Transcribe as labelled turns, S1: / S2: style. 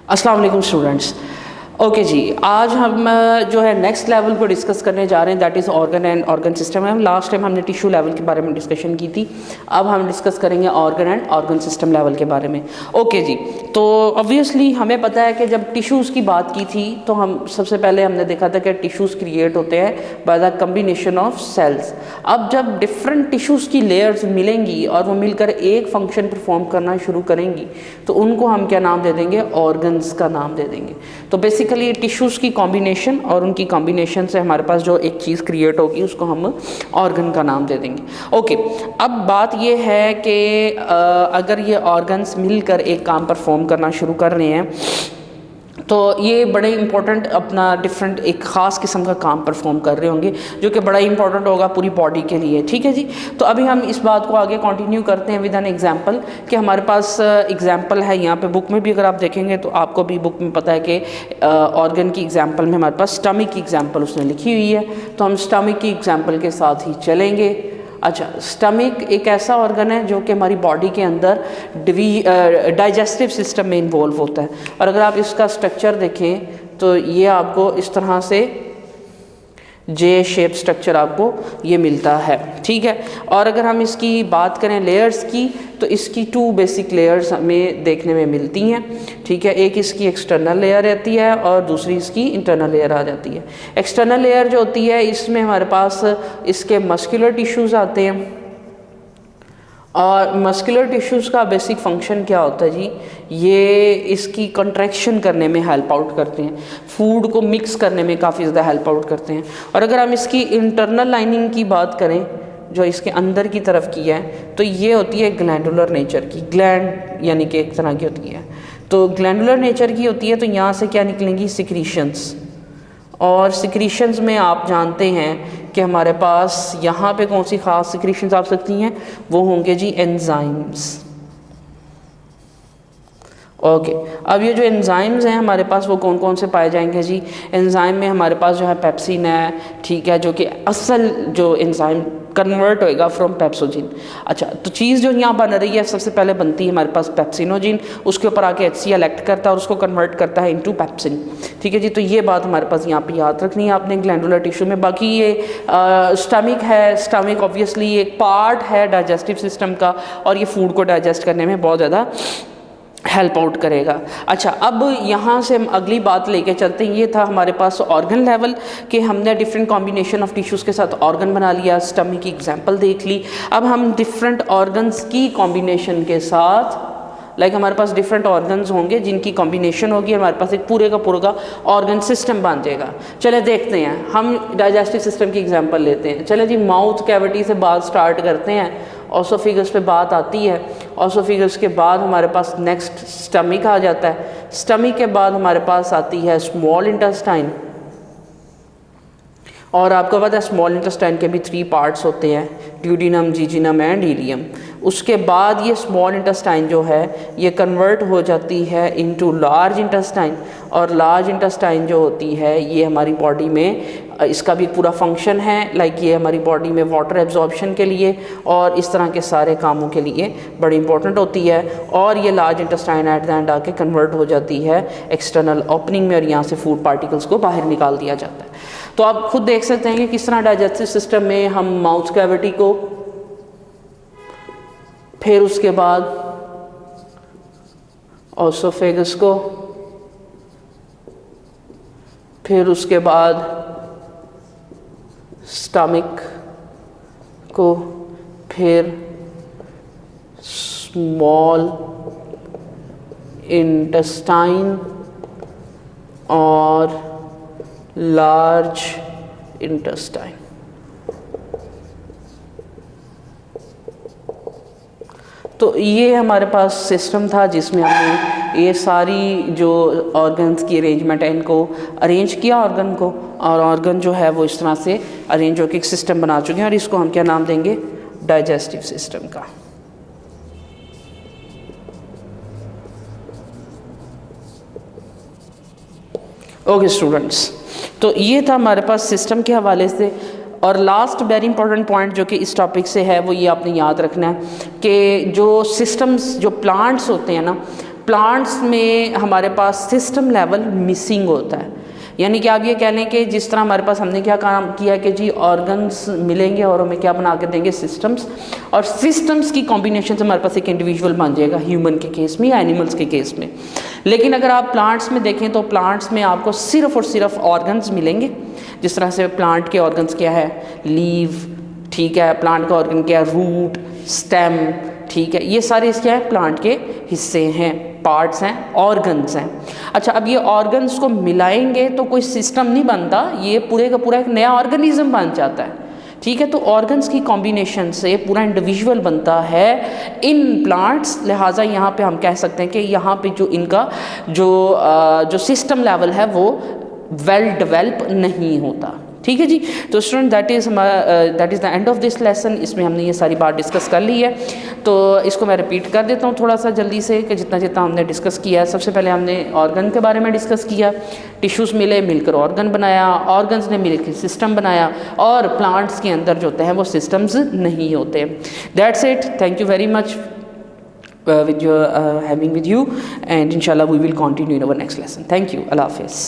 S1: अस्सलाम वालेकुम students. Okay जी, आज हम जो है नेक्स्ट लेवल को डिस्कस करने जा रहे हैं, that is organ and organ system. हम लास्ट टाइम हमने टिश्यू लेवल के बारे में डिस्कशन की थी, अब हम डिस्कस करेंगे organ and organ system level के बारे में। ओके जी, तो ऑब्वियसली हमें पता है कि जब टिश्यूज़ की बात की थी तो हम सबसे पहले हमने देखा था कि टिश्यूज़ क्रिएट होते हैं by the combination of cells. अब जब डिफरेंट टिश्यूज़ की लेयर्स मिलेंगी और वो मिलकर एक फंक्शन परफॉर्म करना शुरू करेंगी तो उनको हम क्या नाम दे देंगे? ऑर्गन्स का नाम दे देंगे। तो बेसिकली टिश्यूज़ की कॉम्बिनेशन और उनकी कॉम्बिनेशन से हमारे पास जो एक चीज़ क्रिएट होगी उसको हम ऑर्गन का नाम दे देंगे। ओके, अब बात ये है कि अगर ये ऑर्गन्स मिलकर एक काम परफॉर्म करना शुरू कर रहे हैं तो ये बड़े इंपॉर्टेंट अपना डिफरेंट एक ख़ास किस्म का काम परफॉर्म कर रहे होंगे जो कि बड़ा इंपॉर्टेंट होगा पूरी बॉडी के लिए। ठीक है जी, तो अभी हम इस बात को आगे कंटिन्यू करते हैं विद एन एग्जांपल कि हमारे पास एग्जांपल है यहाँ पे बुक में भी। अगर आप देखेंगे तो आपको भी बुक में पता है कि ऑर्गन की एग्जांपल में हमारे पास स्टमक की एग्जांपल उसने लिखी हुई है, तो हम स्टमक की एग्जांपल के साथ ही चलेंगे। अच्छा, स्टमक एक ऐसा ऑर्गन है जो कि हमारी बॉडी के अंदर डाइजेस्टिव सिस्टम में इन्वॉल्व होता है। और अगर आप इसका स्ट्रक्चर देखें तो ये आपको इस तरह से जे शेप स्ट्रक्चर आपको ये मिलता है। ठीक है, और अगर हम इसकी बात करें लेयर्स की तो इसकी 2 बेसिक लेयर्स हमें देखने में मिलती हैं। ठीक है, एक इसकी एक्सटर्नल लेयर रहती है और दूसरी इसकी इंटरनल लेयर आ जाती है। एक्सटर्नल लेयर जो होती है इसमें हमारे पास इसके मस्कुलर टिश्यूज़ आते हैं और मस्कुलर टिश्यूज़ का बेसिक फंक्शन क्या होता है जी? ये इसकी कंट्रैक्शन करने में हेल्प आउट करते हैं, फूड को मिक्स करने में काफ़ी ज़्यादा हेल्प आउट करते हैं। और अगर हम इसकी इंटरनल लाइनिंग की बात करें जो इसके अंदर की तरफ की है तो ये होती है ग्लैंडुलर नेचर की। ग्लैंड यानी कि एक तरह की होती है, तो ग्लैंडुलर नेचर की होती है। तो यहाँ से क्या निकलेंगी? सिक्रीशंस। और सिक्रीशंस में आप जानते हैं कि हमारे पास यहाँ पे कौन सी ख़ास सिक्रीशंस आ सकती हैं? वो होंगे जी एंजाइम्स। ओके, अब ये जो एंजाइम्स हैं हमारे पास वो कौन कौन से पाए जाएंगे जी? एंजाइम में हमारे पास जो है पेप्सिन है, ठीक है, जो कि असल जो एंजाइम कन्वर्ट होएगा फ्रॉम पेप्सोजिन। अच्छा, तो चीज़ जो यहाँ बन रही है सबसे पहले बनती है हमारे पास पेप्सिनोजिन, उसके ऊपर आके HCl एक्ट करता है और उसको कन्वर्ट करता है इनटू पेप्सिन। ठीक है जी, तो ये बात हमारे पास यहाँ पे याद रखनी है आपने ग्लैंडुलर टिश्यू में। बाकी ये स्टमक है, स्टमक ऑब्वियसली एक पार्ट है डाइजेस्टिव सिस्टम का और ये फूड को डाइजेस्ट करने में बहुत ज़्यादा हेल्प आउट करेगा। अच्छा, अब यहाँ से हम अगली बात लेके चलते हैं। ये था हमारे पास ऑर्गन लेवल कि हमने डिफरेंट कॉम्बिनेशन ऑफ टिश्यूज़ के साथ ऑर्गन बना लिया, स्टमक की एग्जांपल देख ली। अब हम डिफरेंट ऑर्गन्स की कॉम्बिनेशन के साथ हमारे पास डिफरेंट ऑर्गन्स होंगे जिनकी कॉम्बिनेशन होगी, हमारे पास एक पूरे का ऑर्गन सिस्टम बन जाएगा। चले देखते हैं, हम डाइजेस्टिव सिस्टम की एग्जांपल लेते हैं। चले जी, माउथ कैविटी से बात स्टार्ट करते हैं, ऑसोफिगस पे बात आती है। ऑसोफिगस के बाद हमारे पास नेक्स्ट स्टमक आ जाता है। स्टमक के बाद हमारे पास आती है स्मॉल इंटेस्टाइन, और आपको पता है स्मॉल इंटेस्टाइन के भी 3 पार्ट्स होते हैं, ड्यूडिनम, जीजिनम एंड इलियम। उसके बाद ये स्मॉल इंटेस्टाइन जो है ये कन्वर्ट हो जाती है इनटू लार्ज इंटेस्टाइन, और लार्ज इंटेस्टाइन जो होती है ये हमारी बॉडी में इसका भी पूरा फंक्शन है ये हमारी बॉडी में वाटर एब्जॉर्प्शन के लिए और इस तरह के सारे कामों के लिए बड़ी इंपॉर्टेंट होती है। और ये large intestine at the end आके कन्वर्ट हो जाती है एक्सटर्नल ओपनिंग में और यहाँ से फूड पार्टिकल्स को बाहर निकाल दिया जाता है। तो आप खुद देख सकते हैं कि किस तरह डाइजेस्टिव सिस्टम में हम माउथ कैविटी को, फिर उसके बाद ऑसोफेगस को, फिर उसके बाद स्टमक को, फिर स्मॉल इंटेस्टाइन और लार्ज इंटेस्टाइन। तो ये हमारे पास सिस्टम था जिसमें हमने ये सारी जो ऑर्गन्स की अरेंजमेंट है इनको अरेंज किया ऑर्गन को, और ऑर्गन जो है वो इस तरह से अरेंज होकर एक सिस्टम बना चुके हैं और इसको हम क्या नाम देंगे? डाइजेस्टिव सिस्टम का। ओके स्टूडेंट्स, तो ये था हमारे पास सिस्टम के हवाले से। और लास्ट वेरी इंपॉर्टेंट पॉइंट जो कि इस टॉपिक से है वो ये आपने याद रखना है कि जो सिस्टम्स, जो प्लांट्स होते हैं ना, प्लांट्स में हमारे पास सिस्टम लेवल मिसिंग होता है। यानी कि आप ये कह लें कि जिस तरह हमारे पास हमने क्या काम किया कि जी ऑर्गन्स मिलेंगे और हमें क्या बना के देंगे, सिस्टम्स, और सिस्टम्स की कॉम्बिनेशन से हमारे पास एक इंडिविजुअल बन जाएगा, ह्यूमन के केस में या एनिमल्स के केस में। लेकिन अगर आप प्लांट्स में देखें तो प्लांट्स में आपको सिर्फ और सिर्फ ऑर्गन्स मिलेंगे। जिस तरह से प्लांट के ऑर्गन्स क्या है, लीव, ठीक है, प्लांट का ऑर्गन क्या है, रूट, स्टेम, ठीक है, ये सारे क्या है प्लांट के हिस्से हैं, पार्ट्स हैं, ऑर्गन्स हैं। अच्छा, अब ये ऑर्गन्स को मिलाएंगे तो कोई सिस्टम नहीं बनता, ये पूरे का पूरा एक नया ऑर्गेनिज्म बन जाता है, ठीक है। तो ऑर्गन्स की कॉम्बिनेशन से पूरा इंडिविजुअल बनता है इन प्लांट्स। लिहाजा यहाँ पे हम कह सकते हैं कि यहाँ पे जो इनका जो सिस्टम लेवल है वो वेल डेवलप नहीं होता, ठीक है जी। तो student that is the end of this lesson. इसमें हमने ये सारी बात डिस्कस कर ली है, तो इसको मैं रिपीट कर देता हूँ थोड़ा सा जल्दी से कि जितना जितना हमने डिस्कस किया है। सबसे पहले हमने ऑर्गन के बारे में डिस्कस किया, टिश्यूज़ मिले मिलकर ऑर्गन बनाया, ऑर्गन्स ने मिलकर सिस्टम बनाया, और प्लांट्स के अंदर जो होते हैं वो सिस्टम्स नहीं होते। That's it, thank you very much with your having with you, and inshallah we will continue in our next lesson. Thank you. Allah Hafiz.